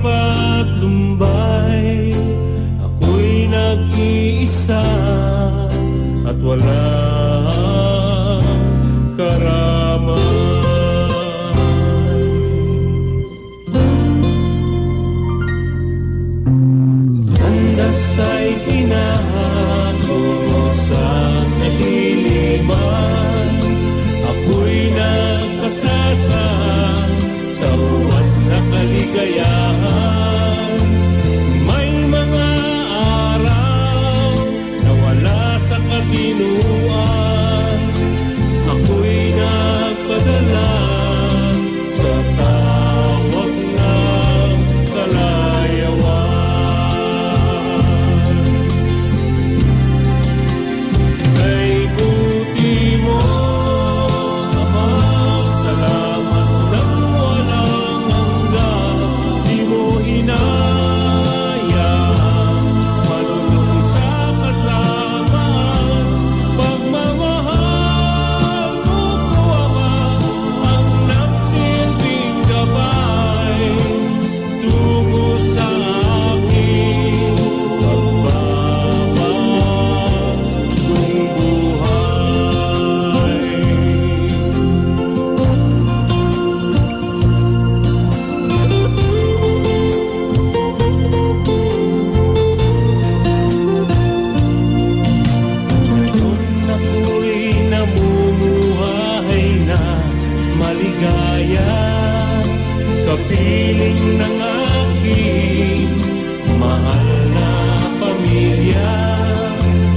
at lumbay, ako'y nag-iisa at walang karamay. Landas ay ginahatungo sa kadiliman, ako'y nagpasasa sa uwat na kaligayahan. May mga araw na wala sa katinuan, ako'y nagpadala sa tawag ng kalayawan. Kay buti mo, Ama, salamat ng walang hanggan. Di mo hinayang malulong sa kasamaan. Pagmamahal mo po, Ama, ang nagsilbing gabay tungo sa aking pagbabagong buhay. Ngayon ako'y namumuhay na maligaya, kapiling ng aking mahal na pamilya.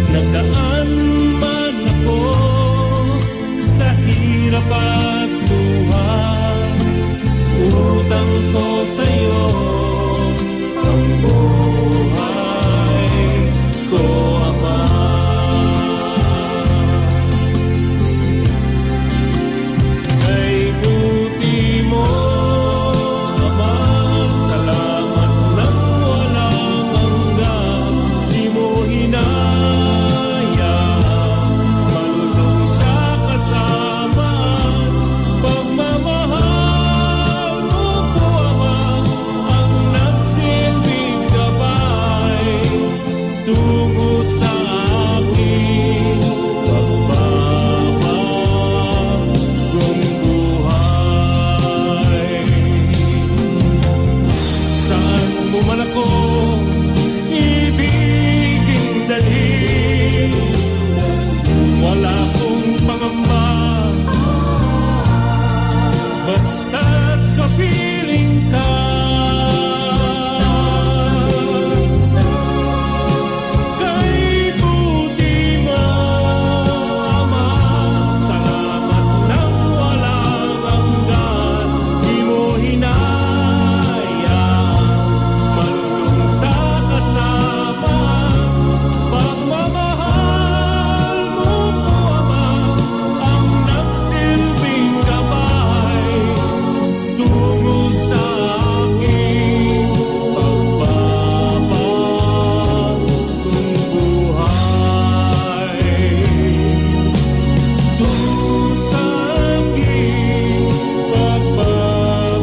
Nagdaan man ako sa hirap at luha, utang ko sa'yo ang buhay ko, Ama. Kay buti mo, Ama, salamat ng walang hanggan. Di mo hinayang malulong sa kasamaan. Pagmamahal mo po, Ama, ang nagsilbing gabay tungo sa aking pagbabagong buhay. Saan mo man ako ibiging dalhin, wala akong pangamba, basta't kapiling ka. Kay buti mo, Ama, salamat ng walang hanggan. Di mo hinayang malulong sa kasamaan. Pagmamahal mo po, Ama, ang nagsilbing gabay tungo sa aking pagbabagong buhay. Tungo sa aking pagbabagong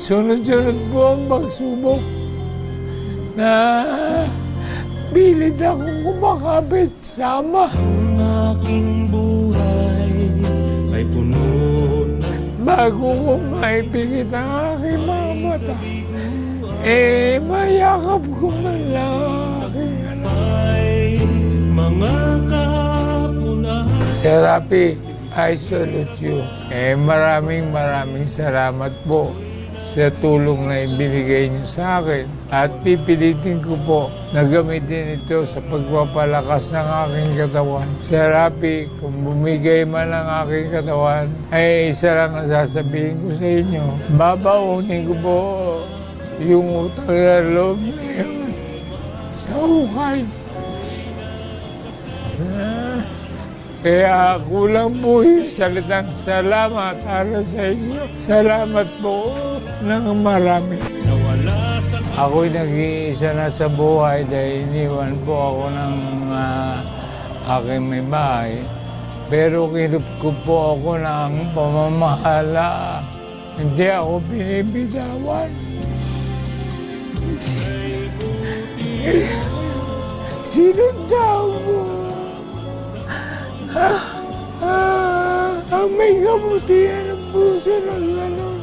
Sunod-sunod po ang pagsubok na pilit akong kumakapit sa Ama. Ang aking buhay ay puno ng Bago ko maipigit ang aking mga mata, mayakap ko man lang ang aking anak. mga kapunan. Sir Rapi, I salute you. Maraming salamat po sa tulong na ibinigay niyo sa akin. At pipilitin ko po na gamitin ito sa pagpapalakas ng aking katawan. Sir Rapi, kung bumigay man ang aking katawan, ay isa lang ang sasabihin ko sa inyo. Babaunin ko po yung utang na loob na yun sa hukay. Kaya kulang po yung salitang salamat para sa inyo. Salamat po ng marami. Nawala sa Ako'y nag-iisa na sa buhay dahil iniwan po ako ng aking may bahay. Pero kinup ko po ako ng pamamahala. Hindi ako binibitawan. Sinundaw mo. Ang may kabutihan ng puso ng gano'n.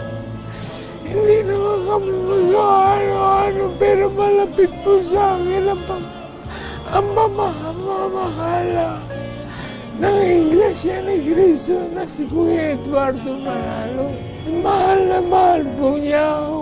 Hindi naman kami mag-ano-ano, pero malapit po sa akin ang mamahala ng Iglesia ni Cristo na si Kuya Eduardo Manalo. Mahal na mahal po niya ako.